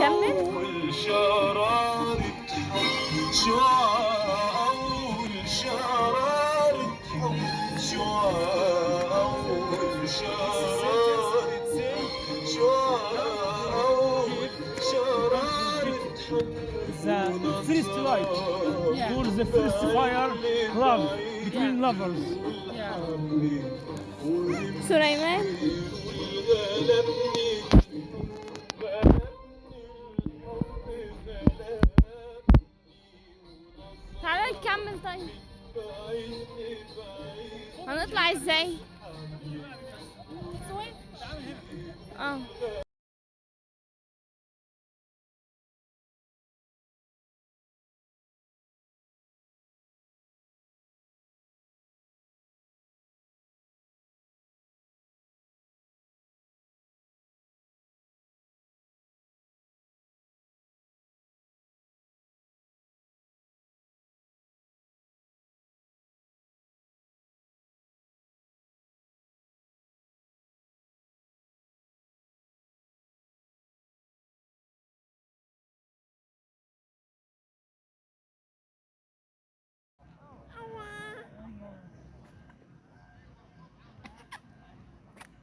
نكمل؟ أول شرارة حب شعاع أول شرارة حب شعاع أول شرارة شعاع أول شرارة حب The first light or the first fire love between lovers. سليمان تعالى نكمل. طيب هنطلع ازاي؟ اه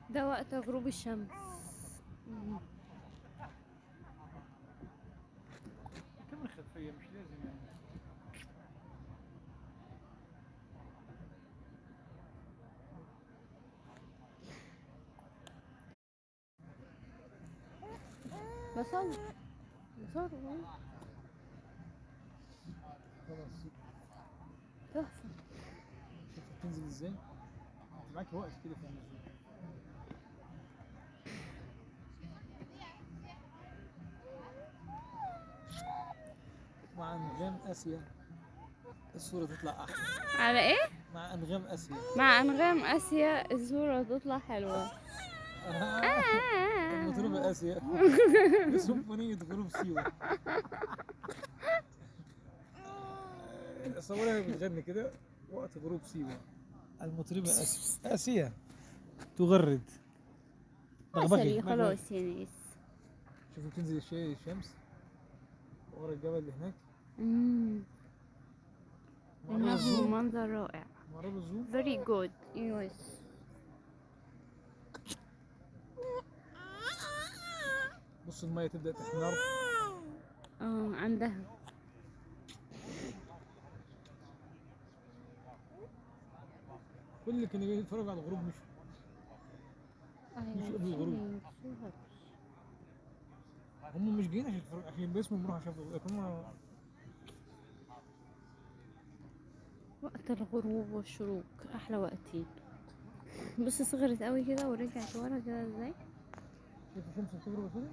ده وقت غروب الشمس. كم الخلفية مش لازم يعني. بصور خلاص تحفة. شوف بتنزل ازاي. انت معاك وقت كده في النزول. مع انغام اسيا الصورة تطلع احلى. على ايه؟ مع انغام اسيا. مع انغام اسيا الصورة تطلع حلوة. المطربة اسيا سيمفونية غروب سيوة. صورها بتغني كده وقت غروب سيوة. المطربة آسيا تغرد. عسلي خلاص يا ناس. شوفوا بتنزل الشمس ورا الجبل اللي هناك. إنه منظر رائع. مرة بالزوم. very good. yes. بص المية تبدأ تحمر. عندها. كل اللي كانوا جايين يتفرجوا على الغروب مش قبل الغروب. هم مش جايين عشان يتفرجوا عشان باسمه نروح يشوفوا هم. وقت الغروب والشروق احلى وقتين. بص صغرت قوي كده ورجعت ورا كده ازاي. شوف الشمس بتغرب كده.